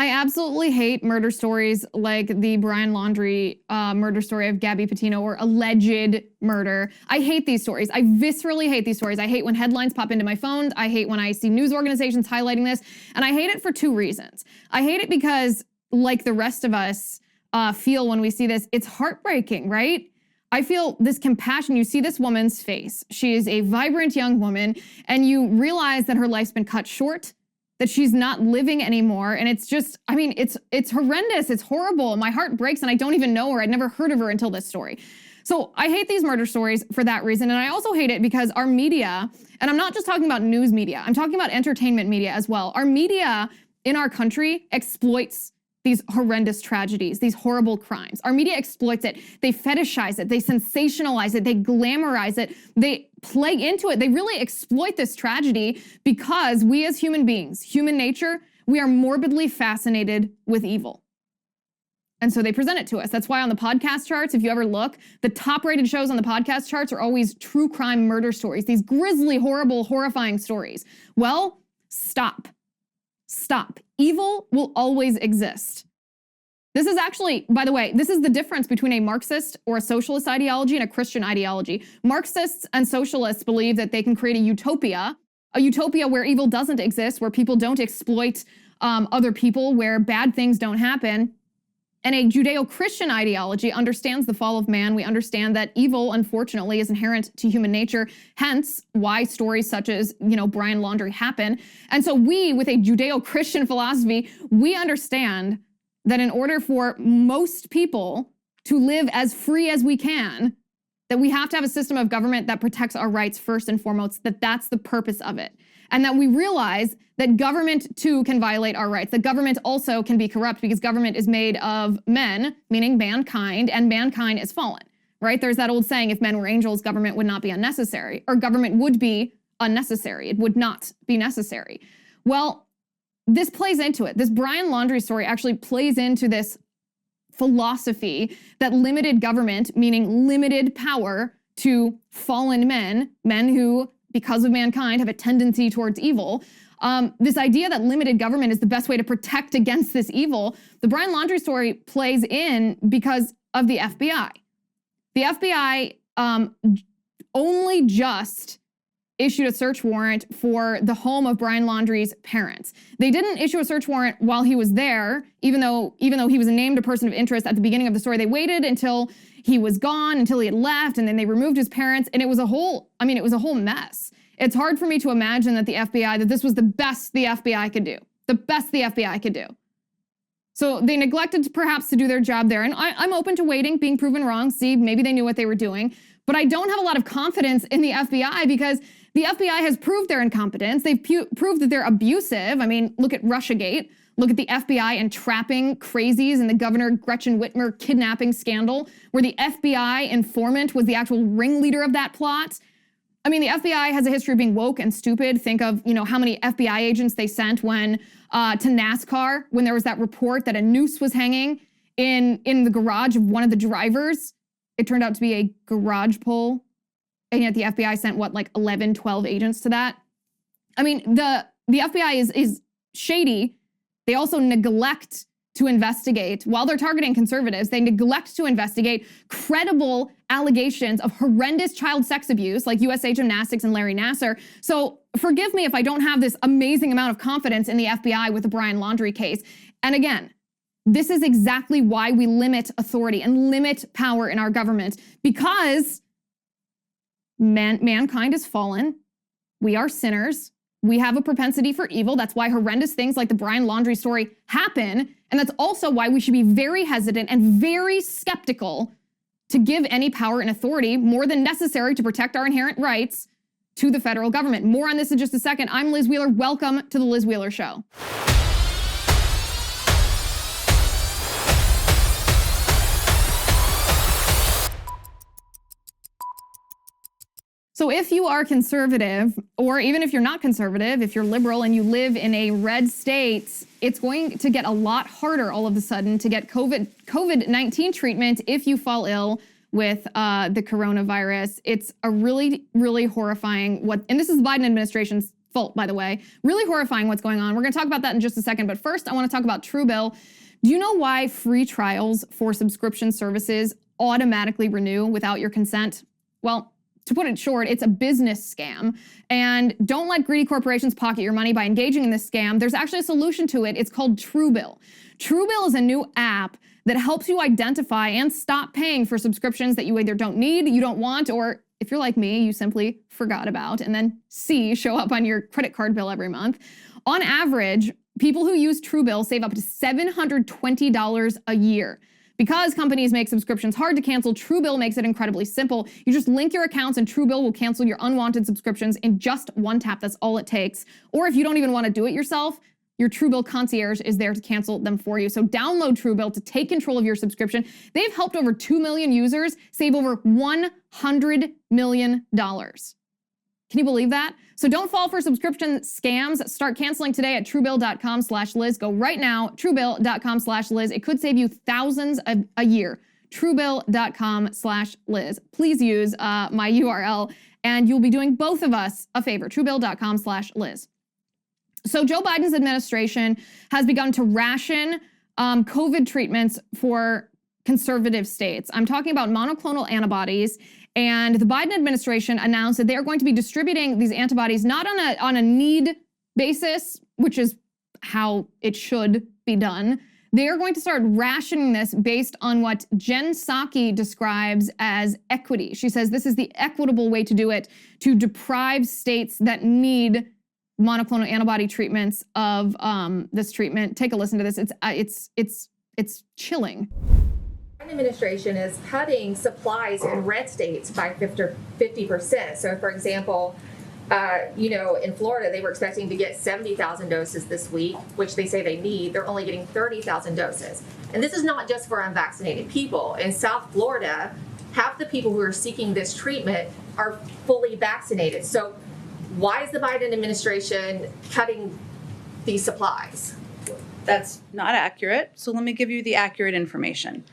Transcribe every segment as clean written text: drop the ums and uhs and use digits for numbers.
I absolutely hate murder stories like the Brian Laundrie murder story of Gabby Petito, or alleged murder. I hate these stories. I viscerally hate these stories. I hate when headlines pop into my phone. I hate when I see news organizations highlighting this. And I hate it for two reasons. I hate it because, like the rest of us feel when we see this, it's heartbreaking, right? I feel this compassion. You see this woman's face. She is a vibrant young woman, and you realize that her life's been cut short, that she's not living anymore. And it's just, I mean, it's horrendous. It's horrible. My heart breaks, and I don't even know her. I'd never heard of her until this story. So I hate these murder stories for that reason. And I also hate it because our media, and I'm not just talking about news media, I'm talking about entertainment media as well. Our media in our country exploits these horrendous tragedies, these horrible crimes. Our media exploits it. They fetishize it. They sensationalize it. They glamorize it. They play into it. They really exploit this tragedy because we as human beings, human nature, we are morbidly fascinated with evil. And so they present it to us. That's why on the podcast charts, if you ever look, the top rated shows on the podcast charts are always true crime murder stories, these grisly, horrible, horrifying stories. Well, stop. Stop. Evil will always exist. This is actually, by the way, this is the difference between a Marxist or a socialist ideology and a Christian ideology. Marxists and socialists believe that they can create a utopia where evil doesn't exist, where people don't exploit other people, where bad things don't happen. And a Judeo-Christian ideology understands the fall of man. We understand that evil, unfortunately, is inherent to human nature, hence why stories such as, Brian Laundrie happen. And so we, with a Judeo-Christian philosophy, we understand that in order for most people to live as free as we can, that we have to have a system of government that protects our rights first and foremost, that's the purpose of it. And that we realize that government too can violate our rights. That government also can be corrupt because government is made of men, meaning mankind, and mankind is fallen, right? There's that old saying, if men were angels, government would not be unnecessary, or government would be unnecessary. It would not be necessary. Well, this plays into it. This Brian Laundrie story actually plays into this philosophy that limited government, meaning limited power to fallen men who, because of mankind, have a tendency towards evil. This idea that limited government is the best way to protect against this evil, the Brian Laundrie story plays in because of the FBI. The FBI only just issued a search warrant for the home of Brian Laundrie's parents. They didn't issue a search warrant while he was there, even though he was named a person of interest at the beginning of the story. They waited until he was gone, until he had left, and then they removed his parents, and it was a whole mess. It's hard for me to imagine that that this was the best the FBI could do. The best the FBI could do. So they neglected perhaps to do their job there. And I'm open to waiting, being proven wrong, see, maybe they knew what they were doing. But I don't have a lot of confidence in the FBI because the FBI has proved their incompetence. They've proved that they're abusive. I mean, look at Russiagate. Look at the FBI entrapping crazies in the Governor Gretchen Whitmer kidnapping scandal, where the FBI informant was the actual ringleader of that plot. I mean, the FBI has a history of being woke and stupid. Think of, how many FBI agents they sent when to NASCAR, when there was that report that a noose was hanging in the garage of one of the drivers. It turned out to be a garage pole. And yet the FBI sent, 11, 12 agents to that? I mean, the FBI is shady. They also neglect to investigate, while they're targeting conservatives, they neglect to investigate credible allegations of horrendous child sex abuse like USA Gymnastics and Larry Nassar. So forgive me if I don't have this amazing amount of confidence in the FBI with the Brian Laundrie case. And again, this is exactly why we limit authority and limit power in our government, because mankind is fallen. We are sinners. We have a propensity for evil. That's why horrendous things like the Brian Laundrie story happen. And that's also why we should be very hesitant and very skeptical to give any power and authority more than necessary to protect our inherent rights to the federal government. More on this in just a second. I'm Liz Wheeler. Welcome to The Liz Wheeler Show. So if you are conservative, or even if you're not conservative, if you're liberal and you live in a red state, it's going to get a lot harder all of a sudden to get COVID-19 treatment if you fall ill with the coronavirus. It's a really, really horrifying and this is the Biden administration's fault, by the way. Really horrifying what's going on. We're gonna talk about that in just a second, but first I wanna talk about Truebill. Do you know why free trials for subscription services automatically renew without your consent? Well, to put it short, it's a business scam. And don't let greedy corporations pocket your money by engaging in this scam. There's actually a solution to it. It's called Truebill. Truebill is a new app that helps you identify and stop paying for subscriptions that you either don't need, you don't want, or if you're like me, you simply forgot about, and then show up on your credit card bill every month. On average, people who use Truebill save up to $720 a year. Because companies make subscriptions hard to cancel, Truebill makes it incredibly simple. You just link your accounts and Truebill will cancel your unwanted subscriptions in just one tap. That's all it takes. Or if you don't even want to do it yourself, your Truebill concierge is there to cancel them for you. So download Truebill to take control of your subscription. They've helped over 2 million users save over $100 million. Can you believe that? So don't fall for subscription scams. Start canceling today at Truebill.com/Liz. Go right now, Truebill.com/Liz. It could save you thousands a year. Truebill.com/Liz. Please use my URL and you'll be doing both of us a favor. Truebill.com/Liz. So Joe Biden's administration has begun to ration COVID treatments for conservative states. I'm talking about monoclonal antibodies. And the Biden administration announced that they are going to be distributing these antibodies not on a need basis, which is how it should be done. They are going to start rationing this based on what Jen Psaki describes as equity. She says this is the equitable way to do it, to deprive states that need monoclonal antibody treatments of this treatment. Take a listen to this. It's chilling. The administration is cutting supplies in red states by 50%. So, for example, in Florida, they were expecting to get 70,000 doses this week, which they say they need. They're only getting 30,000 doses. And this is not just for unvaccinated people. In South Florida, half the people who are seeking this treatment are fully vaccinated. So why is the Biden administration cutting these supplies? That's not accurate. So let me give you the accurate information.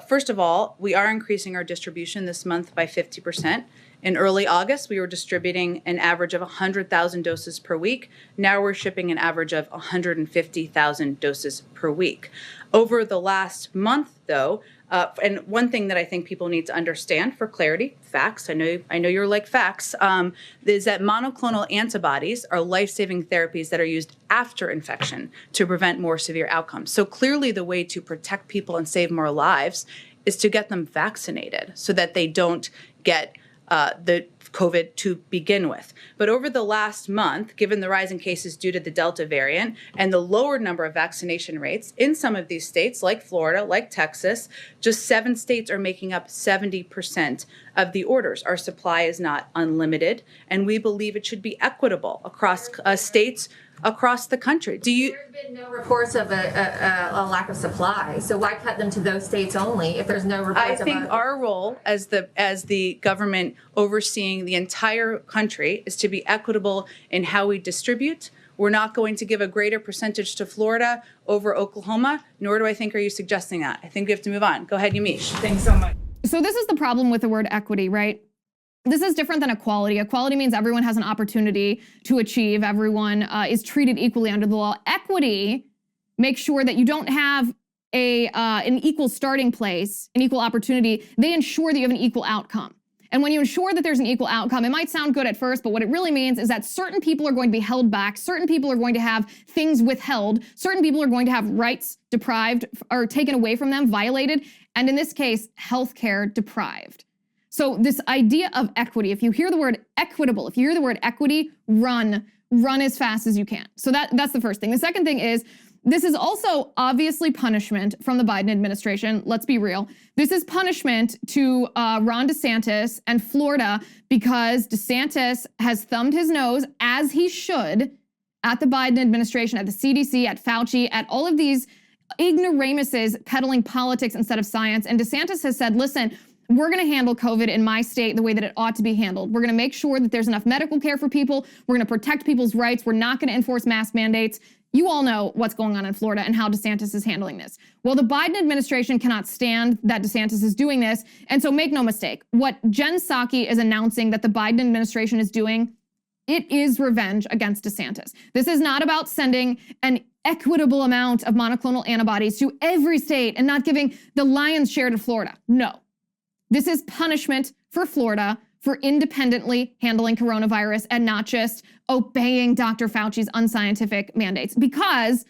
First of all, we are increasing our distribution this month by 50%. In early August, we were distributing an average of 100,000 doses per week. Now we're shipping an average of 150,000 doses per week. Over the last month, though, and one thing that I think people need to understand for clarity, facts, I know you're like facts, is that monoclonal antibodies are life-saving therapies that are used after infection to prevent more severe outcomes. So clearly the way to protect people and save more lives is to get them vaccinated so that they don't get the COVID to begin with. But over the last month, given the rise in cases due to the Delta variant and the lower number of vaccination rates in some of these states, like Florida, like Texas, just 7 states are making up 70% of the orders. Our supply is not unlimited, and we believe it should be equitable across states across the country. There's been no reports of a lack of supply, so why cut them to those states only if there's no reports? I think our role as the government overseeing the entire country is to be equitable in how we distribute. We're not going to give a greater percentage to Florida over Oklahoma, nor do I think are you suggesting that. I think we have to move on. Go ahead, Yamiche. Thanks so much. So this is the problem with the word equity, right? This is different than equality. Equality means everyone has an opportunity to achieve. Everyone is treated equally under the law. Equity makes sure that you don't have an equal starting place, an equal opportunity. They ensure that you have an equal outcome. And when you ensure that there's an equal outcome, it might sound good at first, but what it really means is that certain people are going to be held back. Certain people are going to have things withheld. Certain people are going to have rights deprived or taken away from them, violated. And in this case, healthcare deprived. So this idea of equity, if you hear the word equitable, if you hear the word equity, run as fast as you can. So that's the first thing. The second thing is, this is also obviously punishment from the Biden administration. Let's be real. This is punishment to Ron DeSantis and Florida because DeSantis has thumbed his nose, as he should, at the Biden administration, at the CDC, at Fauci, at all of these ignoramuses peddling politics instead of science. And DeSantis has said, listen, we're going to handle COVID in my state the way that it ought to be handled. We're going to make sure that there's enough medical care for people. We're going to protect people's rights. We're not going to enforce mask mandates. You all know what's going on in Florida and how DeSantis is handling this. Well, the Biden administration cannot stand that DeSantis is doing this. And so make no mistake, what Jen Psaki is announcing that the Biden administration is doing It is revenge against DeSantis. This is not about sending an equitable amount of monoclonal antibodies to every state and not giving the lion's share to Florida. No. This is punishment for Florida for independently handling coronavirus and not just obeying Dr. Fauci's unscientific mandates, because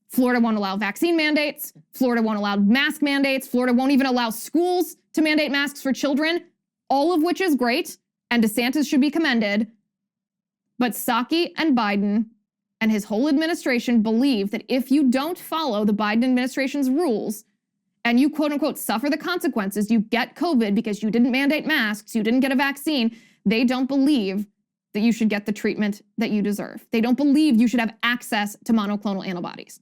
Florida won't allow vaccine mandates. Florida won't allow mask mandates. Florida won't even allow schools to mandate masks for children, all of which is great, and DeSantis should be commended. But Psaki and Biden and his whole administration believe that if you don't follow the Biden administration's rules and you quote unquote suffer the consequences, you get COVID because you didn't mandate masks, you didn't get a vaccine, they don't believe that you should get the treatment that you deserve. They don't believe you should have access to monoclonal antibodies.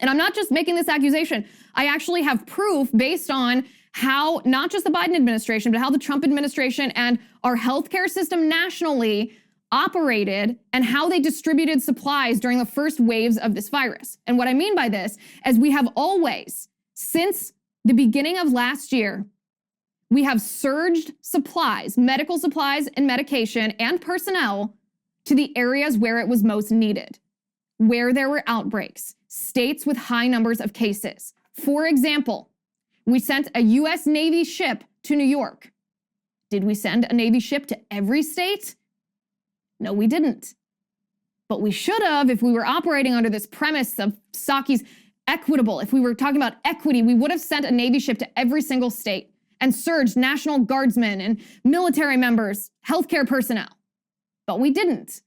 And I'm not just making this accusation. I actually have proof based on how not just the Biden administration, but how the Trump administration and our healthcare system nationally operated and how they distributed supplies during the first waves of this virus. And what I mean by this is we have always, since the beginning of last year, we have surged supplies, medical supplies and medication and personnel to the areas where it was most needed, where there were outbreaks, states with high numbers of cases. For example, we sent a US Navy ship to New York. Did we send a Navy ship to every state? No, we didn't. But we should have if we were operating under this premise of Psaki's equitable. If we were talking about equity, we would have sent a Navy ship to every single state and surged National Guardsmen and military members, healthcare personnel. But we didn't,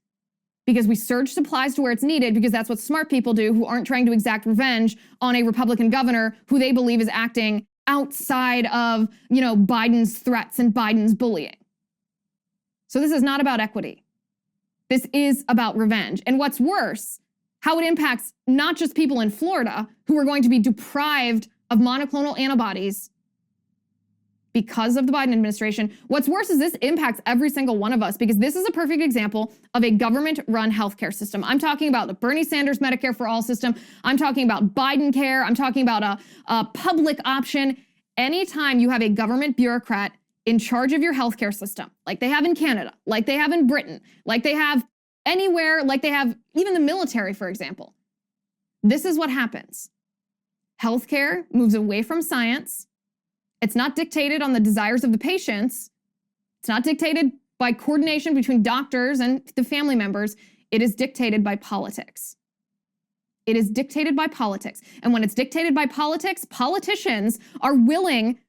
because we surged supplies to where it's needed, because that's what smart people do who aren't trying to exact revenge on a Republican governor who they believe is acting outside of, Biden's threats and Biden's bullying. So this is not about equity. This is about revenge. And what's worse, how it impacts not just people in Florida who are going to be deprived of monoclonal antibodies because of the Biden administration. What's worse is this impacts every single one of us, because this is a perfect example of a government-run healthcare system. I'm talking about the Bernie Sanders Medicare for All system. I'm talking about Biden care. I'm talking about a public option. Anytime you have a government bureaucrat in charge of your healthcare system, like they have in Canada, like they have in Britain, like they have anywhere, like they have even the military, for example, this is what happens. Healthcare moves away from science. It's not dictated on the desires of the patients. It's not dictated by coordination between doctors and the family members. It is dictated by politics. It is dictated by politics. And when it's dictated by politics, politicians are willing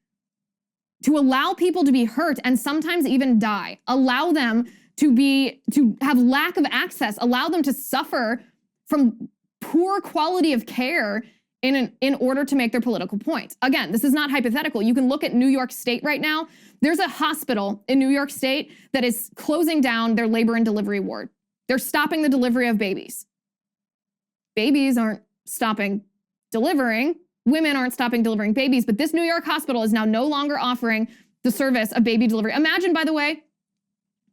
to allow people to be hurt and sometimes even die, allow them to have lack of access, allow them to suffer from poor quality of care in order to make their political points. Again, this is not hypothetical. You can look at New York State right now. There's a hospital in New York State that is closing down their labor and delivery ward. They're stopping the delivery of babies. Babies aren't stopping delivering. Women aren't stopping delivering babies, but this New York hospital is now no longer offering the service of baby delivery. Imagine, by the way,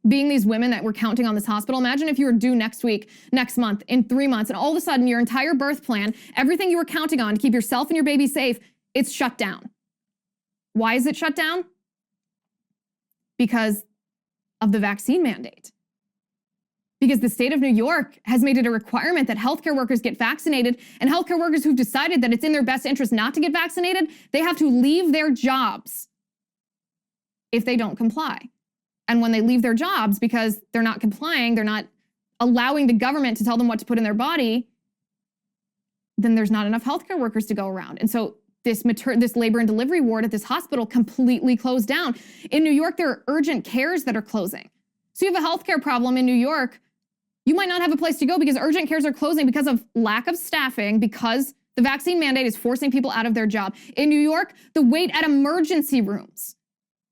being these women that were counting on this hospital. Imagine if you were due next week, next month, in 3 months, and all of a sudden your entire birth plan, everything you were counting on to keep yourself and your baby safe, it's shut down. Why is it shut down? Because of the vaccine mandate. Because the state of New York has made it a requirement that healthcare workers get vaccinated, and healthcare workers who've decided that it's in their best interest not to get vaccinated, they have to leave their jobs if they don't comply. And when they leave their jobs because they're not complying, they're not allowing the government to tell them what to put in their body, then there's not enough healthcare workers to go around. And so this labor and delivery ward at this hospital completely closed down. In New York, there are urgent cares that are closing. So you have a healthcare problem in New York, you might not have a place to go because urgent cares are closing because of lack of staffing, because the vaccine mandate is forcing people out of their job. In New York, the wait at emergency rooms,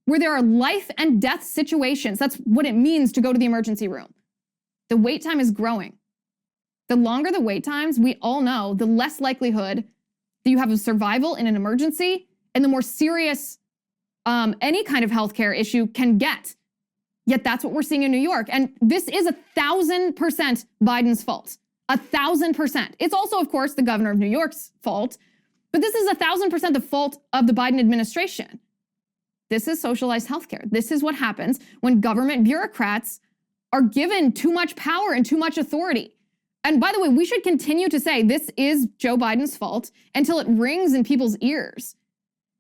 where there are life and death situations, that's what it means to go to the emergency room. The wait time is growing. The longer the wait times, we all know, the less likelihood that you have a survival in an emergency, and the more serious any kind of healthcare issue can get. Yet that's what we're seeing in New York. And this is 1,000% Biden's fault. 1,000%. It's also, of course, the governor of New York's fault, but this is 1,000% the fault of the Biden administration. This is socialized healthcare. This is what happens when government bureaucrats are given too much power and too much authority. And by the way, we should continue to say this is Joe Biden's fault until it rings in people's ears.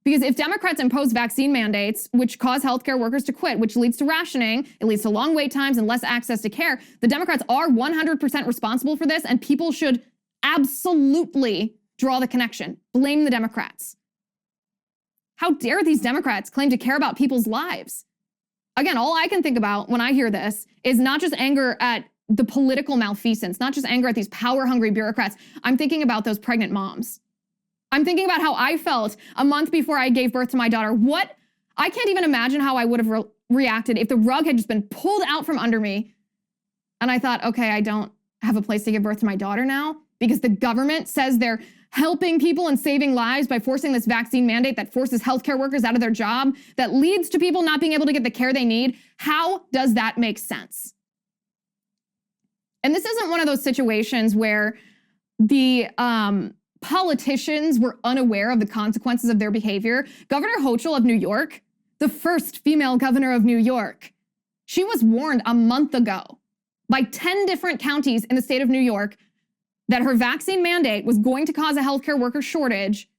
Because if Democrats impose vaccine mandates, which cause healthcare workers to quit, which leads to rationing, it leads to long wait times and less access to care, the Democrats are 100% responsible for this, and people should absolutely draw the connection. Blame the Democrats. How dare these Democrats claim to care about people's lives? Again, all I can think about when I hear this is not just anger at the political malfeasance, not just anger at these power-hungry bureaucrats. I'm thinking about those pregnant moms. I'm thinking about how I felt a month before I gave birth to my daughter. I can't even imagine how I would have reacted if the rug had just been pulled out from under me. And I thought, okay, I don't have a place to give birth to my daughter now because the government says they're helping people and saving lives by forcing this vaccine mandate that forces healthcare workers out of their job, that leads to people not being able to get the care they need. How does that make sense? And this isn't one of those situations where the politicians were unaware of the consequences of their behavior. Governor Hochul of New York, the first female governor of New York, she was warned a month ago by 10 different counties in the state of New York that her vaccine mandate was going to cause a healthcare worker shortage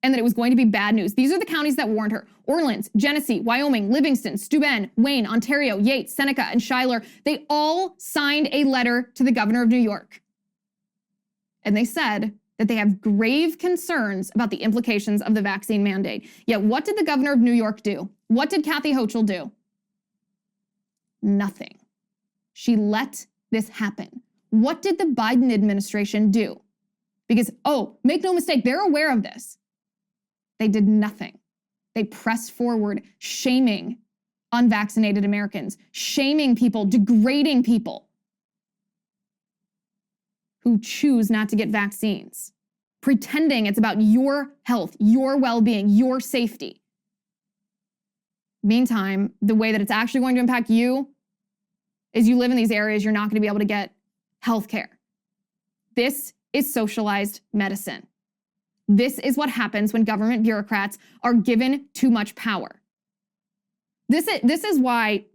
and that it was going to be bad news. These are the counties that warned her. Orleans, Genesee, Wyoming, Livingston, Steuben, Wayne, Ontario, Yates, Seneca, and Schuyler. They all signed a letter to the governor of New York. And they said that they have grave concerns about the implications of the vaccine mandate. Yet what did the governor of New York do? What did Kathy Hochul do? Nothing. She let this happen. What did the Biden administration do? Because, make no mistake, they're aware of this. They did nothing. They pressed forward, shaming unvaccinated Americans, shaming people, degrading people who choose not to get vaccines, pretending it's about your health, your well-being, your safety. Meantime, the way that it's actually going to impact you is you live in these areas, you're not going to be able to get health care. This is socialized medicine. This is what happens when government bureaucrats are given too much power. This is why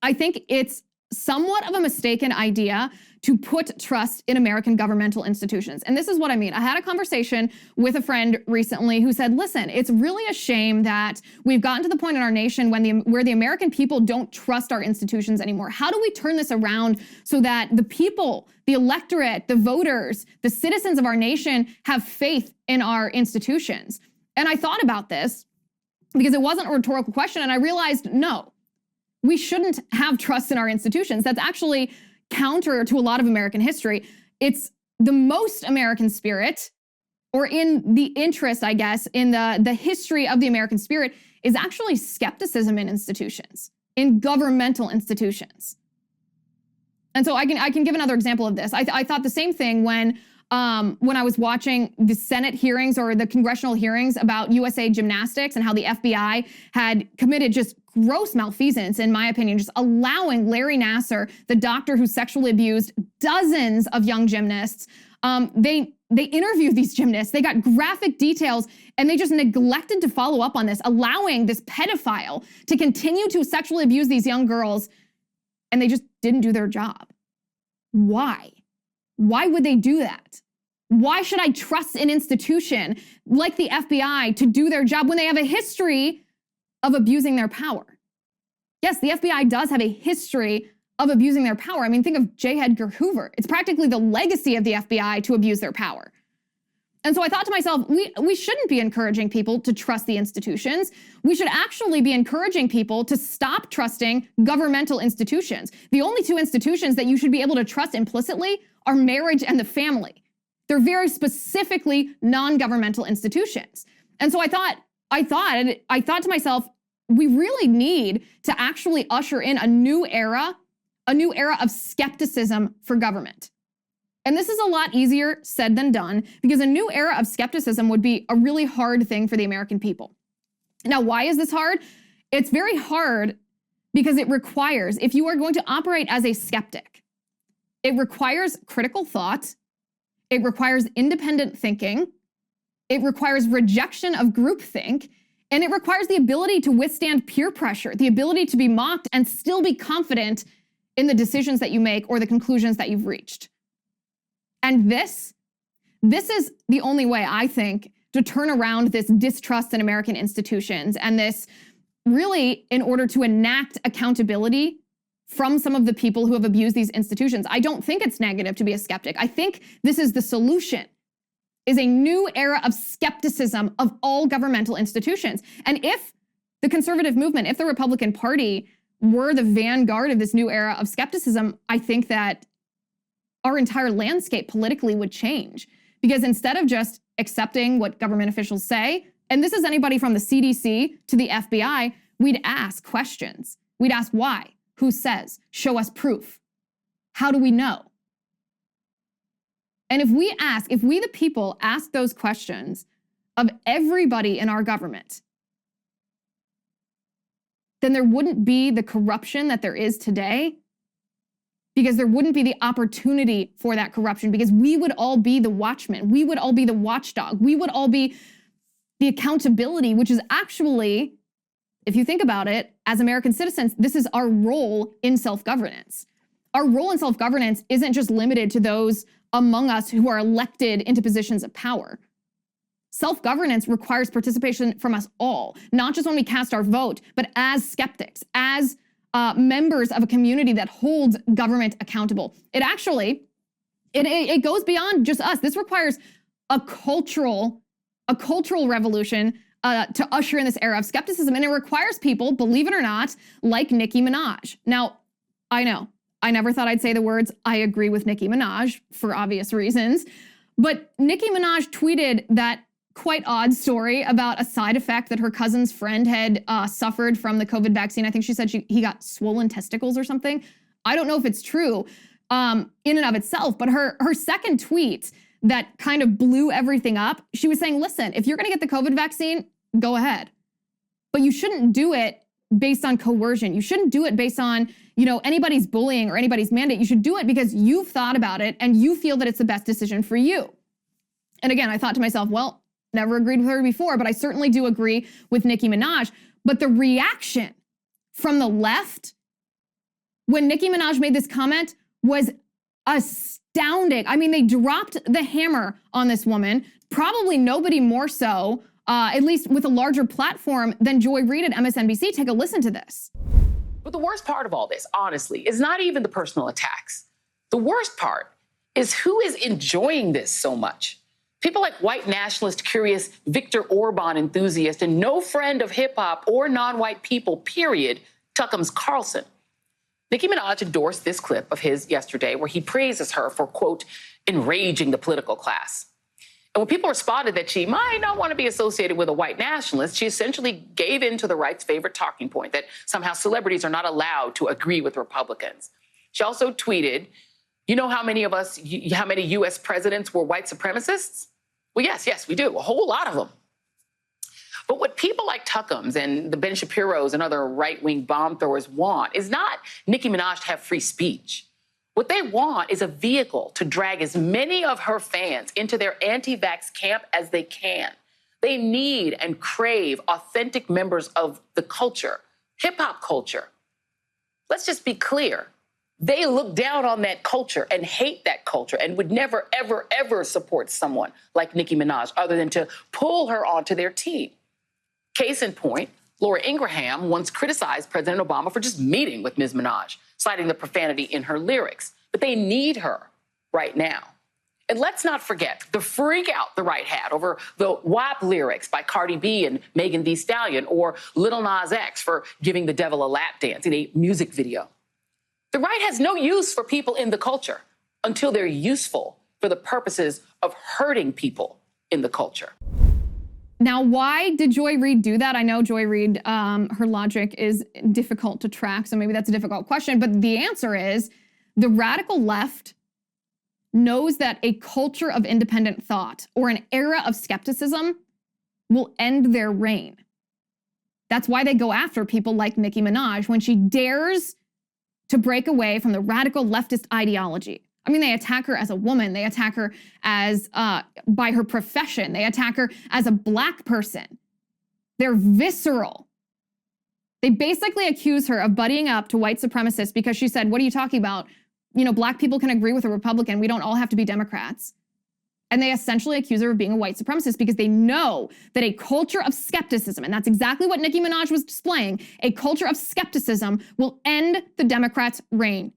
I think it's somewhat of a mistaken idea to put trust in American governmental institutions. And this is what I mean. I had a conversation with a friend recently who said, listen, it's really a shame that we've gotten to the point in our nation where the American people don't trust our institutions anymore. How do we turn this around so that the people, the electorate, the voters, the citizens of our nation have faith in our institutions? And I thought about this because it wasn't a rhetorical question, and I realized, no, we shouldn't have trust in our institutions. That's actually counter to a lot of American history. It's the most American spirit, or in the interest, I guess, in the history of the American spirit, is actually skepticism in institutions, in governmental institutions. And so I can give another example of this. I thought the same thing when I was watching the Senate hearings or the congressional hearings about USA Gymnastics and how the FBI had committed just gross malfeasance, in my opinion, just allowing Larry Nassar, the doctor who sexually abused dozens of young gymnasts. They interviewed these gymnasts, they got graphic details, and they just neglected to follow up on this, allowing this pedophile to continue to sexually abuse these young girls, and they just didn't do their job. Why? Why would they do that? Why should I trust an institution like the FBI to do their job when they have a history of abusing their power? Yes, the FBI does have a history of abusing their power. I mean, think of J. Edgar Hoover. It's practically the legacy of the FBI to abuse their power. And so I thought to myself, we shouldn't be encouraging people to trust the institutions. We should actually be encouraging people to stop trusting governmental institutions. The only two institutions that you should be able to trust implicitly are marriage and the family. They're very specifically non-governmental institutions. And so I thought to myself, we really need to actually usher in a new era of skepticism for government. And this is a lot easier said than done because a new era of skepticism would be a really hard thing for the American people. Now, why is this hard? It's very hard because it requires, if you are going to operate as a skeptic, it requires critical thought, it requires independent thinking, it requires rejection of groupthink, and it requires the ability to withstand peer pressure, the ability to be mocked and still be confident in the decisions that you make or the conclusions that you've reached. And this is the only way, I think, to turn around this distrust in American institutions and this really in order to enact accountability from some of the people who have abused these institutions. I don't think it's negative to be a skeptic. I think this is the solution, is a new era of skepticism of all governmental institutions. And if the conservative movement, if the Republican Party were the vanguard of this new era of skepticism, I think that our entire landscape politically would change. Because instead of just accepting what government officials say, and this is anybody from the CDC to the FBI, we'd ask questions. We'd ask why, who says, show us proof. How do we know? And if we the people ask those questions of everybody in our government, then there wouldn't be the corruption that there is today, because there wouldn't be the opportunity for that corruption, because we would all be the watchmen. We would all be the watchdog. We would all be the accountability, which is actually, if you think about it, as American citizens, this is our role in self-governance. Our role in self-governance isn't just limited to those among us who are elected into positions of power. Self-governance requires participation from us all, not just when we cast our vote, but as skeptics, as members of a community that holds government accountable. It actually, it goes beyond just us. This requires a cultural revolution to usher in this era of skepticism. And it requires people, believe it or not, like Nicki Minaj. Now, I know, I never thought I'd say the words, I agree with Nicki Minaj for obvious reasons, but Nicki Minaj tweeted that quite odd story about a side effect that her cousin's friend had suffered from the COVID vaccine. I think she said he got swollen testicles or something. I don't know if it's true in and of itself, but her second tweet that kind of blew everything up, she was saying, listen, if you're gonna get the COVID vaccine, go ahead. But you shouldn't do it based on coercion. You shouldn't do it based on, anybody's bullying or anybody's mandate. You should do it because you've thought about it and you feel that it's the best decision for you. And again, I thought to myself, well, never agreed with her before, but I certainly do agree with Nicki Minaj. But the reaction from the left when Nicki Minaj made this comment was astounding. I mean, they dropped the hammer on this woman, probably nobody more so, at least with a larger platform than Joy Reid at MSNBC. Take a listen to this. But the worst part of all this, honestly, is not even the personal attacks. The worst part is who is enjoying this so much. People like white nationalist, curious Viktor Orban enthusiast and no friend of hip hop or non-white people, period, Tuckums Carlson. Nicki Minaj endorsed this clip of his yesterday where he praises her for, quote, enraging the political class. And when people responded that she might not want to be associated with a white nationalist, she essentially gave in to the right's favorite talking point that somehow celebrities are not allowed to agree with Republicans. She also tweeted, you know how many U.S. presidents were white supremacists? Well, yes, we do. A whole lot of them. But what people like Tuckums and the Ben Shapiros and other right-wing bomb throwers want is not Nicki Minaj to have free speech. What they want is a vehicle to drag as many of her fans into their anti-vax camp as they can. They need and crave authentic members of the culture, hip-hop culture. Let's just be clear. They look down on that culture and hate that culture and would never, ever, ever support someone like Nicki Minaj other than to pull her onto their team. Case in point, Laura Ingraham once criticized President Obama for just meeting with Ms. Minaj, citing the profanity in her lyrics. But they need her right now. And let's not forget the freak out the right had over the WAP lyrics by Cardi B and Megan Thee Stallion, or Lil Nas X for giving the devil a lap dance in a music video. The right has no use for people in the culture until they're useful for the purposes of hurting people in the culture. Now, why did Joy Reid do that? I know Joy Reid, her logic is difficult to track, so maybe that's a difficult question. But the answer is the radical left knows that a culture of independent thought or an era of skepticism will end their reign. That's why they go after people like Nicki Minaj when she dares to break away from the radical leftist ideology. I mean, they attack her as a woman. They attack her as by her profession. They attack her as a Black person. They're visceral. They basically accuse her of buddying up to white supremacists because she said, what are you talking about? You know, black people can agree with a Republican. We don't all have to be Democrats. And they essentially accuse her of being a white supremacist because they know that a culture of skepticism, and that's exactly what Nicki Minaj was displaying, a culture of skepticism will end the Democrats' reign.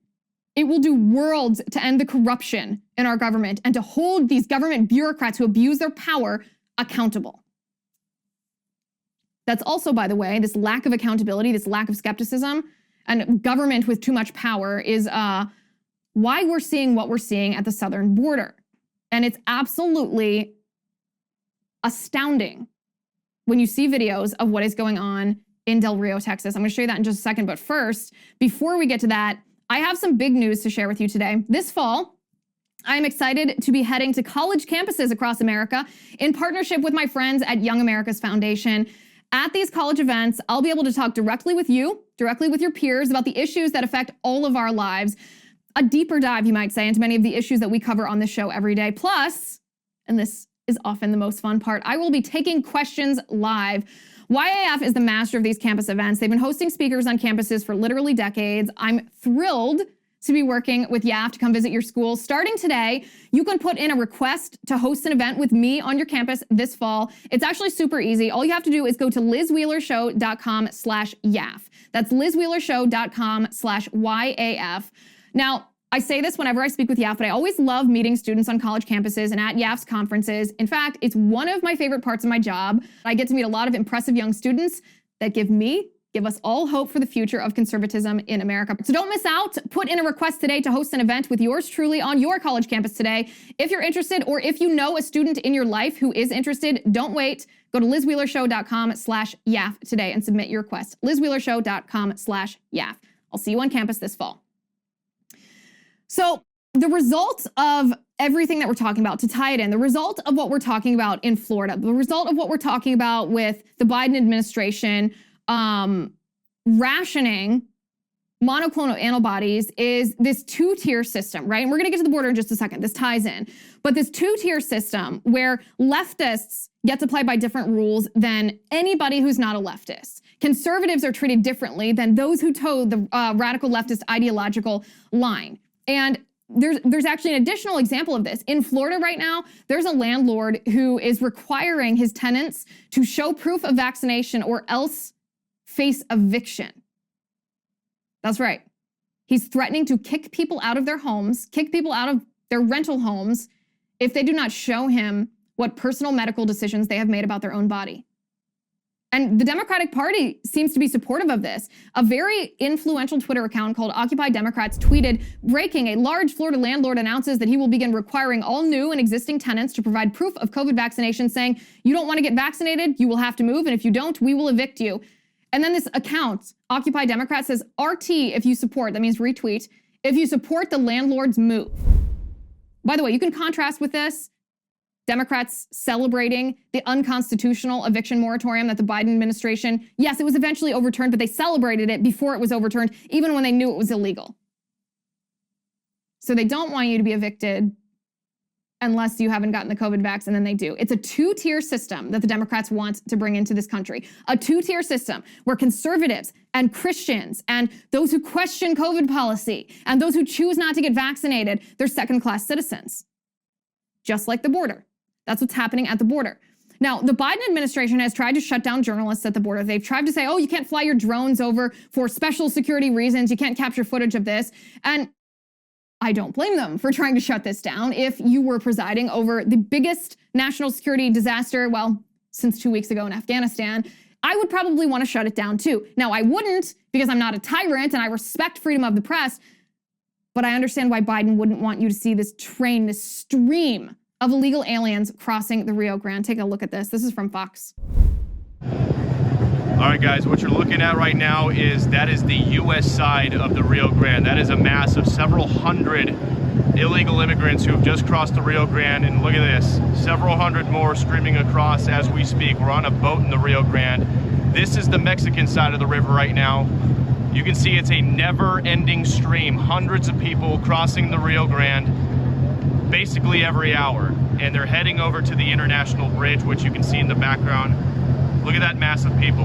It will do worlds to end the corruption in our government and to hold these government bureaucrats who abuse their power accountable. That's also, by the way, this lack of accountability, this lack of skepticism, and government with too much power is why we're seeing what we're seeing at the southern border. And it's absolutely astounding when you see videos of what is going on in Del Rio, Texas. I'm going to show you that in just a second. But first, before we get to that, I have some big news to share with you today. This fall, I'm excited to be heading to college campuses across America in partnership with my friends at Young America's Foundation. At these college events, I'll be able to talk directly with you, directly with your peers about the issues that affect all of our lives. A deeper dive, you might say, into many of the issues that we cover on this show every day. Plus, and this is often the most fun part, I will be taking questions live. YAF is the master of these campus events. They've been hosting speakers on campuses for literally decades. I'm thrilled to be working with YAF to come visit your school. Starting today, you can put in a request to host an event with me on your campus this fall. It's actually super easy. All you have to do is go to lizwheelershow.com/YAF. That's lizwheelershow.com/YAF. Now, I say this whenever I speak with YAF, but I always love meeting students on college campuses and at YAF's conferences. In fact, it's one of my favorite parts of my job. I get to meet a lot of impressive young students that give us all hope for the future of conservatism in America. So don't miss out. Put in a request today to host an event with yours truly on your college campus today. If you're interested, or if you know a student in your life who is interested, don't wait. Go to lizwheelershow.com/YAF today and submit your request. lizwheelershow.com/YAF. I'll see you on campus this fall. So the result of everything that we're talking about, to tie it in, the result of what we're talking about in Florida, the result of what we're talking about with the Biden administration rationing monoclonal antibodies is this two-tier system, right? And we're gonna get to the border in just a second. This ties in. But this two-tier system where leftists get to play by different rules than anybody who's not a leftist. Conservatives are treated differently than those who toe the radical leftist ideological line. And there's actually an additional example of this. In Florida right now, there's a landlord who is requiring his tenants to show proof of vaccination or else face eviction. That's right. He's threatening to kick people out of their homes, kick people out of their rental homes if they do not show him what personal medical decisions they have made about their own body. And the Democratic Party seems to be supportive of this. A very influential Twitter account called Occupy Democrats tweeted, breaking, a large Florida landlord announces that he will begin requiring all new and existing tenants to provide proof of COVID vaccination, saying, you don't want to get vaccinated, you will have to move, and if you don't, we will evict you. And then this account, Occupy Democrats, says, RT if you support, that means retweet, if you support the landlord's move. By the way, you can contrast with this Democrats celebrating the unconstitutional eviction moratorium that the Biden administration, yes, it was eventually overturned, but they celebrated it before it was overturned, even when they knew it was illegal. So they don't want you to be evicted unless you haven't gotten the COVID vax, and then they do. It's a two-tier system that the Democrats want to bring into this country. A two-tier system where conservatives and Christians and those who question COVID policy and those who choose not to get vaccinated, they're second-class citizens. Just like the border. That's what's happening at the border. Now, the Biden administration has tried to shut down journalists at the border. They've tried to say, oh, you can't fly your drones over for special security reasons. You can't capture footage of this. And I don't blame them for trying to shut this down. If you were presiding over the biggest national security disaster, well, since 2 weeks ago in Afghanistan, I would probably want to shut it down too. Now, I wouldn't because I'm not a tyrant and I respect freedom of the press, but I understand why Biden wouldn't want you to see this train, this stream of illegal aliens crossing the Rio Grande. Take a look at this. This is from Fox. All right, guys, what you're looking at right now is the U.S. side of the Rio Grande. That is a mass of several hundred illegal immigrants who have just crossed the Rio Grande. And look at this, several hundred more streaming across as we speak. We're on a boat in the Rio Grande. This is the Mexican side of the river right now. You can see it's a never-ending stream. Hundreds of people crossing the Rio Grande basically every hour. And they're heading over to the International Bridge, which you can see in the background. Look at that mass of people.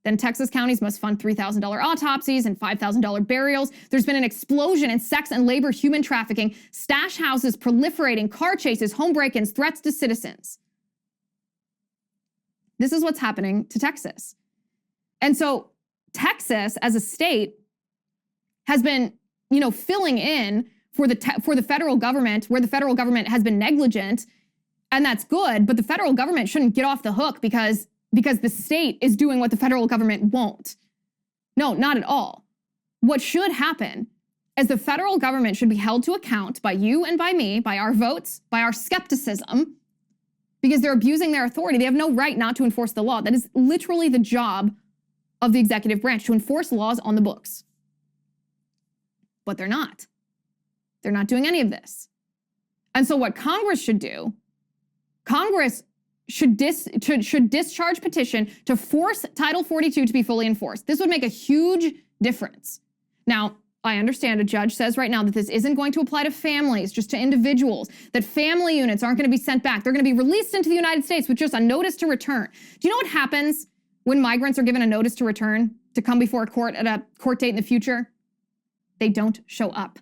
Then Texas counties must fund $3,000 autopsies and $5,000 burials. There's been an explosion in sex and labor human trafficking, stash houses proliferating, car chases, home break-ins, threats to citizens. This is what's happening to Texas. And so Texas as a state has been, filling in for the federal government where the federal government has been negligent, and that's good, but the federal government shouldn't get off the hook because the state is doing what the federal government won't. No, not at all. What should happen is the federal government should be held to account by you and by me, by our votes, by our skepticism, because they're abusing their authority. They have no right not to enforce the law. That is literally the job of the executive branch, to enforce laws on the books. But they're not. They're not doing any of this. And so what Congress should do, Congress should discharge petition to force Title 42 to be fully enforced. This would make a huge difference. Now, I understand a judge says right now that this isn't going to apply to families, just to individuals, that family units aren't going to be sent back. They're going to be released into the United States with just a notice to return. Do you know what happens when migrants are given a notice to return, to come before a court at a court date in the future? They don't show up.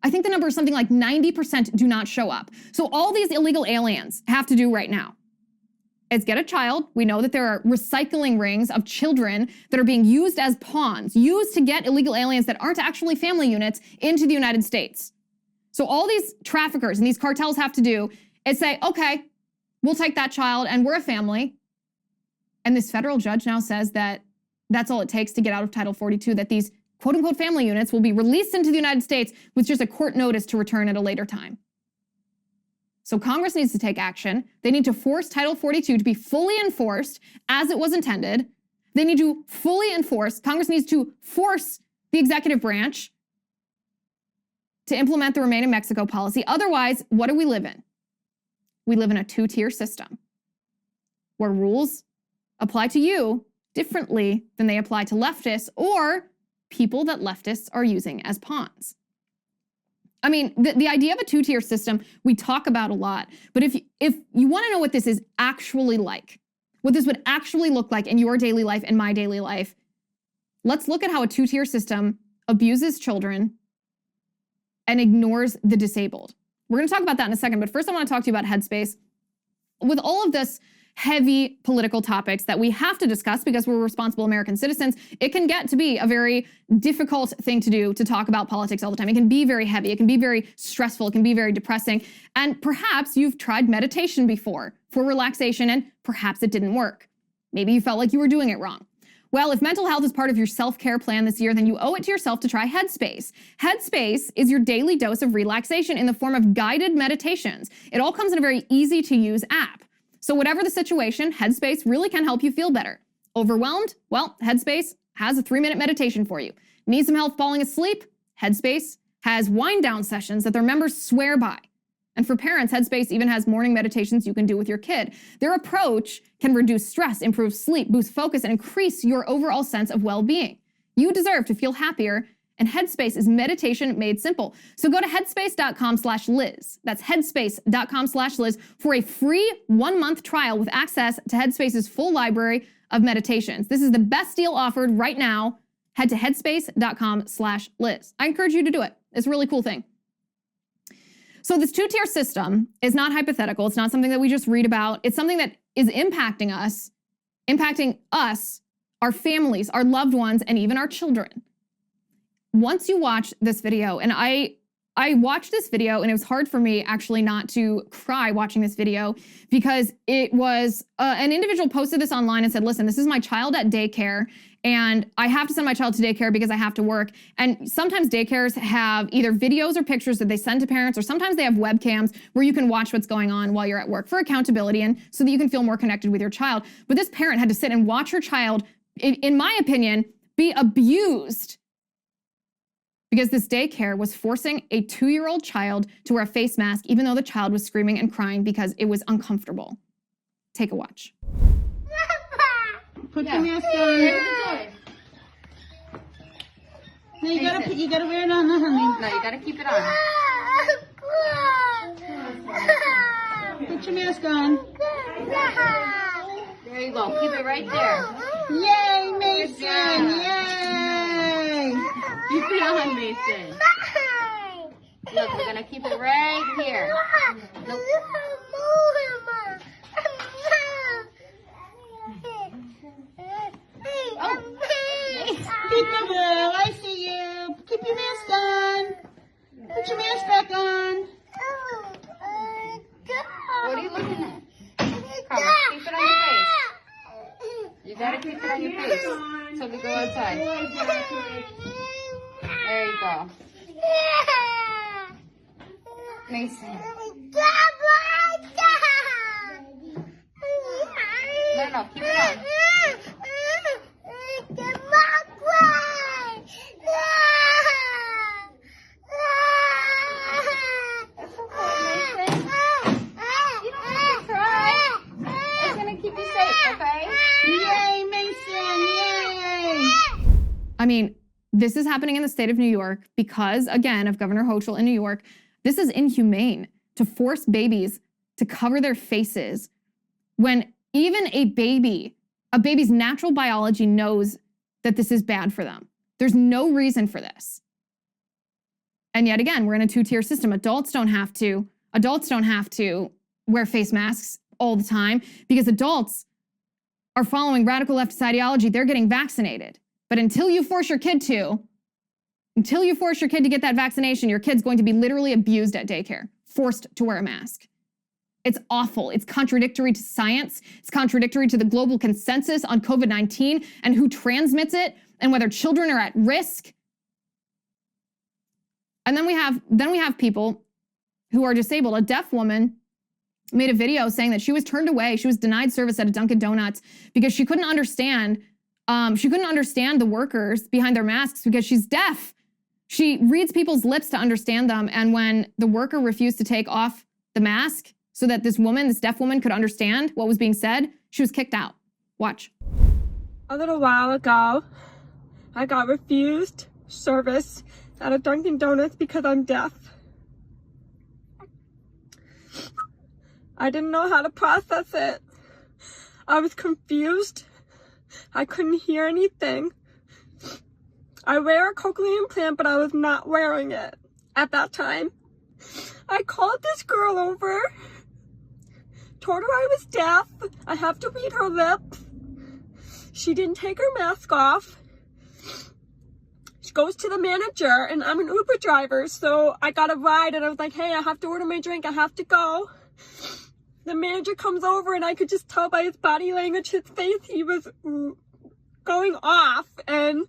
I think the number is something like 90% do not show up. So all these illegal aliens have to do right now is get a child. We know that there are recycling rings of children that are being used as pawns, used to get illegal aliens that aren't actually family units into the United States. So all these traffickers and these cartels have to do is say, okay, we'll take that child and we're a family. And this federal judge now says that that's all it takes to get out of Title 42, that these quote unquote family units will be released into the United States with just a court notice to return at a later time. So Congress needs to take action. They need to force Title 42 to be fully enforced as it was intended. They need to fully enforce, Congress needs to force the executive branch to implement the Remain in Mexico policy. Otherwise, what do we live in? We live in a two-tier system where rules apply to you differently than they apply to leftists or people that leftists are using as pawns. I mean, the idea of a two-tier system, we talk about a lot, but if you want to know what this is actually like, what this would actually look like in your daily life and my daily life, let's look at how a two-tier system abuses children and ignores the disabled. We're going to talk about that in a second, but first I want to talk to you about Headspace. With all of this heavy political topics that we have to discuss because we're responsible American citizens, it can get to be a very difficult thing to do, to talk about politics all the time. It can be very heavy. It can be very stressful. It can be very depressing. And perhaps you've tried meditation before for relaxation and perhaps it didn't work. Maybe you felt like you were doing it wrong. Well, if mental health is part of your self-care plan this year, then you owe it to yourself to try Headspace. Headspace is your daily dose of relaxation in the form of guided meditations. It all comes in a very easy to use app. So whatever the situation, Headspace really can help you feel better. Overwhelmed? Well, Headspace has a 3-minute meditation for you. Need some help falling asleep? Headspace has wind down sessions that their members swear by. And for parents, Headspace even has morning meditations you can do with your kid. Their approach can reduce stress, improve sleep, boost focus, and increase your overall sense of well-being. You deserve to feel happier, and Headspace is meditation made simple. So go to headspace.com/Liz. That's headspace.com/Liz for a free 1-month trial with access to Headspace's full library of meditations. This is the best deal offered right now. Head to headspace.com/Liz. I encourage you to do it. It's a really cool thing. So this two-tier system is not hypothetical. It's not something that we just read about. It's something that is impacting us, our families, our loved ones, and even our children. Once you watch this video, and I watched this video and it was hard for me actually not to cry watching this video because it was, an individual posted this online and said, listen, this is my child at daycare and I have to send my child to daycare because I have to work. And sometimes daycares have either videos or pictures that they send to parents, or sometimes they have webcams where you can watch what's going on while you're at work for accountability and so that you can feel more connected with your child. But this parent had to sit and watch her child, in my opinion, be abused because this daycare was forcing a 2-year-old child to wear a face mask, even though the child was screaming and crying because it was uncomfortable. Take a watch. Put your mask on. No, you gotta wear it on, honey. No, you gotta keep it on. Put your mask on. There you go. Keep it right there. Yay, Mason! Yay! Keep it on, Mason. Look, we're gonna keep it right here. Nope. Peekaboo, I see you. Keep your mask on. Put your mask back on. What are you looking at? Come on, keep it on your face. You gotta keep it on your face so we go outside. There you go. Mason. No, keep it on. It's okay, Mason. You don't have to cry. It's gonna keep you safe, okay? Yay, Mason! Yay! I mean, this is happening in the state of New York because, again, of Governor Hochul in New York. This is inhumane to force babies to cover their faces when even a baby's natural biology knows that this is bad for them. There's no reason for this. And yet again, we're in a two-tier system. Adults don't have to wear face masks all the time because adults are following radical leftist ideology. They're getting vaccinated. But until you force your kid to get that vaccination, your kid's going to be literally abused at daycare, forced to wear a mask. It's awful. It's contradictory to science. It's contradictory to the global consensus on COVID-19 and who transmits it and whether children are at risk. And then we have people who are disabled. A deaf woman made a video saying that she was turned away. She was denied service at a Dunkin' Donuts because she couldn't understand the workers behind their masks because she's deaf. She reads people's lips to understand them. And when the worker refused to take off the mask so that this deaf woman could understand what was being said, she was kicked out. Watch. A little while ago, I got refused service at a Dunkin' Donuts because I'm deaf. I didn't know how to process it. I was confused. I couldn't hear anything. I wear a cochlear implant, but I was not wearing it at that time. I called this girl over, told her I was deaf. I have to read her lips. She didn't take her mask off. She goes to the manager, and I'm an Uber driver, so I got a ride, and I was like, hey, I have to order my drink. I have to go. The manager comes over, and I could just tell by his body language, his face, he was going off, and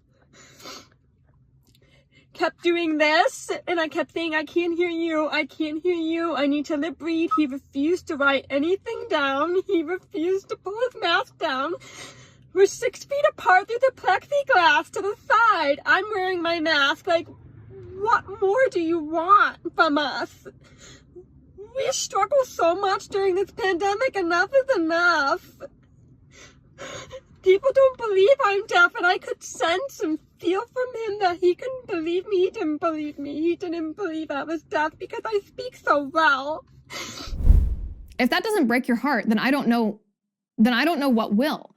kept doing this, and I kept saying, I can't hear you, I can't hear you, I need to lip read. He refused to write anything down. He refused to pull his mask down. We're 6 feet apart through the plexiglass to the side. I'm wearing my mask. Like, what more do you want from us? We struggle so much during this pandemic. Enough is enough. People don't believe I'm deaf, and I could sense and feel from him that he couldn't believe me. He didn't believe me. He didn't believe I was deaf because I speak so well. If that doesn't break your heart, then I don't know what will.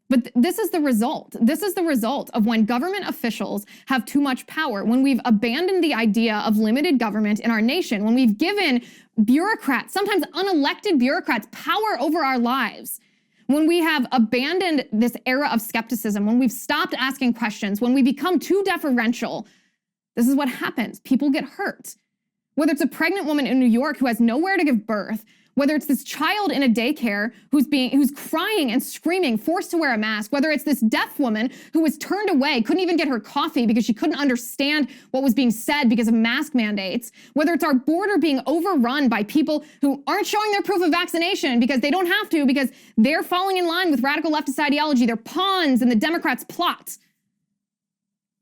But this is the result. This is the result of when government officials have too much power, when we've abandoned the idea of limited government in our nation, when we've given bureaucrats, sometimes unelected bureaucrats, power over our lives, when we have abandoned this era of skepticism, when we've stopped asking questions, when we become too deferential. This is what happens. People get hurt. Whether it's a pregnant woman in New York who has nowhere to give birth, whether it's this child in a daycare who's crying and screaming, forced to wear a mask, whether it's this deaf woman who was turned away, couldn't even get her coffee because she couldn't understand what was being said because of mask mandates, whether it's our border being overrun by people who aren't showing their proof of vaccination because they don't have to, because they're falling in line with radical leftist ideology. They're pawns in the Democrats' plot.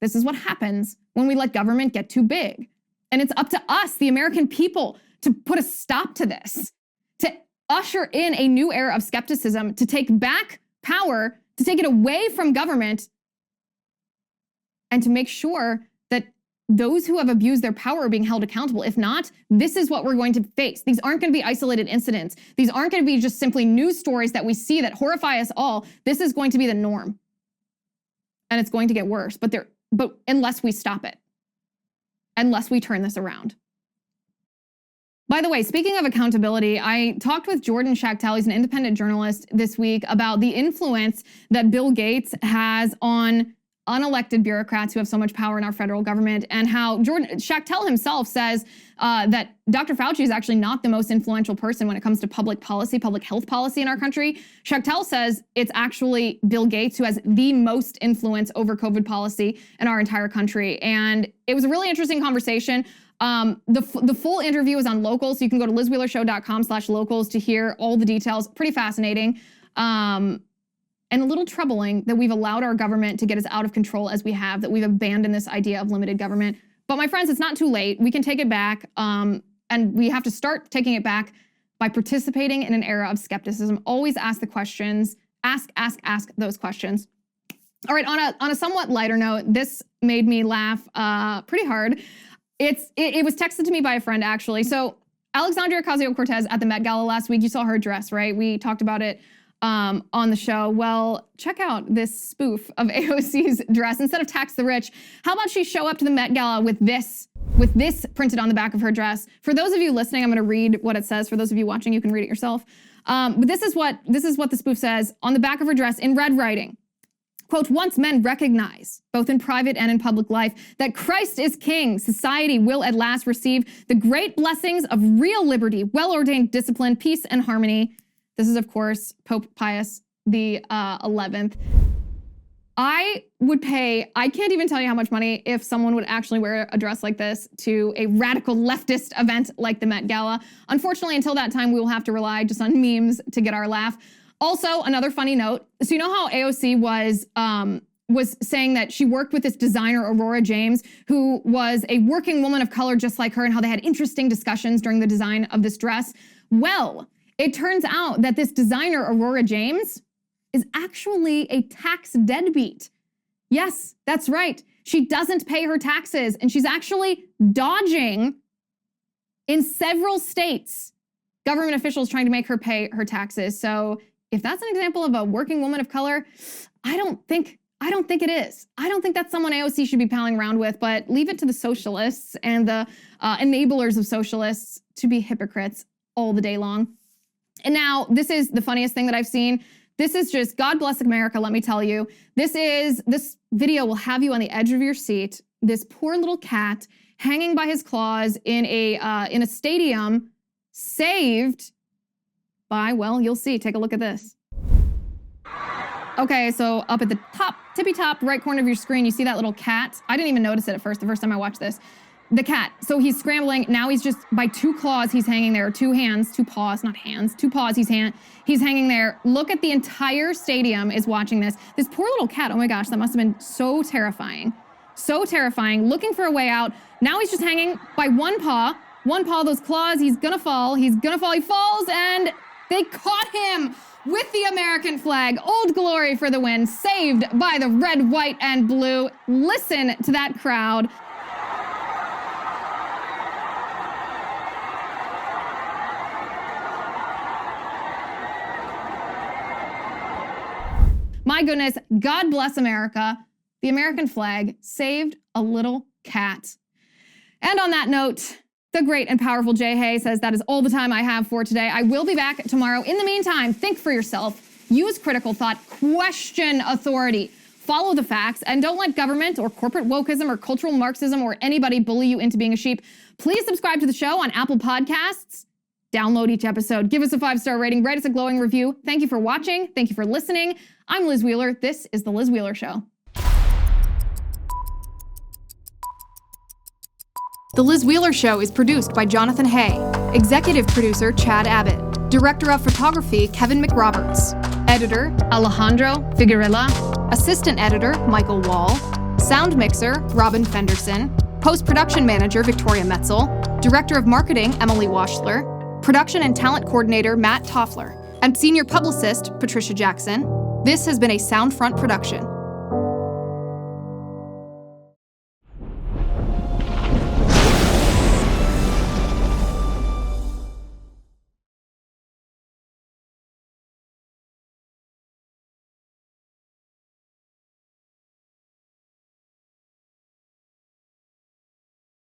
This is what happens when we let government get too big. And it's up to us, the American people, to put a stop to this, to usher in a new era of skepticism, to take back power, to take it away from government, and to make sure that those who have abused their power are being held accountable. If not, this is what we're going to face. These aren't going to be isolated incidents. These aren't going to be just simply news stories that we see that horrify us all. This is going to be the norm. and it's going to get worse, but unless we stop it, unless we turn this around. By the way, speaking of accountability, I talked with Jordan Schachtel, he's an independent journalist, this week about the influence that Bill Gates has on unelected bureaucrats who have so much power in our federal government, and how Jordan Schachtel himself says that Dr. Fauci is actually not the most influential person when it comes to public policy, public health policy in our country. Schachtel says it's actually Bill Gates who has the most influence over COVID policy in our entire country. And it was a really interesting conversation. The full interview is on Locals, so you can go to lizwheelershow.com/locals to hear all the details. Pretty fascinating. And a little troubling that we've allowed our government to get us out of control as we have, that we've abandoned this idea of limited government. But my friends, it's not too late. We can take it back, and we have to start taking it back by participating in an era of skepticism. Always ask the questions. Ask those questions. All right, on a somewhat lighter note, this made me laugh pretty hard. It was texted to me by a friend, actually. So Alexandria Ocasio-Cortez at the Met Gala last week, you saw her dress, right? We talked about it on the show. Well, check out this spoof of AOC's dress. Instead of tax the rich, how about she show up to the Met Gala with this printed on the back of her dress? For those of you listening, I'm going to read what it says. For those of you watching, you can read it yourself. But this is what the spoof says on the back of her dress in red writing. Quote, once men recognize, both in private and in public life, that Christ is king, society will at last receive the great blessings of real liberty, well-ordained discipline, peace, and harmony. This is, of course, Pope Pius the 11th. I would pay, I can't even tell you how much money if someone would actually wear a dress like this to a radical leftist event like the Met Gala. Unfortunately, until that time, we will have to rely just on memes to get our laugh. Also, another funny note. So you know how AOC was saying that she worked with this designer, Aurora James, who was a working woman of color just like her, and how they had interesting discussions during the design of this dress? Well, it turns out that this designer, Aurora James, is actually a tax deadbeat. Yes, that's right. She doesn't pay her taxes, and she's actually dodging in several states government officials trying to make her pay her taxes. So if that's an example of a working woman of color, I don't think it is. I don't think that's someone AOC should be palling around with, but leave it to the socialists and the enablers of socialists to be hypocrites all the day long. And now, this is the funniest thing that I've seen. This is just, God bless America, let me tell you. This video will have you on the edge of your seat. This poor little cat hanging by his claws in a stadium, saved by, well, you'll see. Take a look at this. Okay, so up at the top, tippy top right corner of your screen, you see that little cat. I didn't even notice it at first, the first time I watched this. The cat. So he's scrambling. Now he's just, by two claws, he's hanging there. Two hands, two paws, not hands, two paws, he's hanging there. Look at the entire stadium is watching this. This poor little cat, oh my gosh, that must have been so terrifying. So terrifying, looking for a way out. Now he's just hanging by one paw, those claws, he's gonna fall, he falls, and they caught him with the American flag. Old Glory for the win, saved by the red, white, and blue. Listen to that crowd. My goodness, God bless America. The American flag saved a little cat. And on that note, the great and powerful Jay Hay says that is all the time I have for today. I will be back tomorrow. In the meantime, think for yourself, use critical thought, question authority, follow the facts, and don't let government or corporate wokeism or cultural Marxism or anybody bully you into being a sheep. Please subscribe to the show on Apple Podcasts. Download each episode. Give us a 5-star rating. Write us a glowing review. Thank you for watching. Thank you for listening. I'm Liz Wheeler. This is The Liz Wheeler Show. The Liz Wheeler Show is produced by Jonathan Hay, executive producer Chad Abbott, director of photography Kevin McRoberts, editor Alejandro Figueroa, assistant editor Michael Wall, sound mixer Robin Fenderson, post-production manager Victoria Metzel, director of marketing Emily Washler, production and talent coordinator Matt Toffler, and senior publicist Patricia Jackson. This has been a Soundfront production.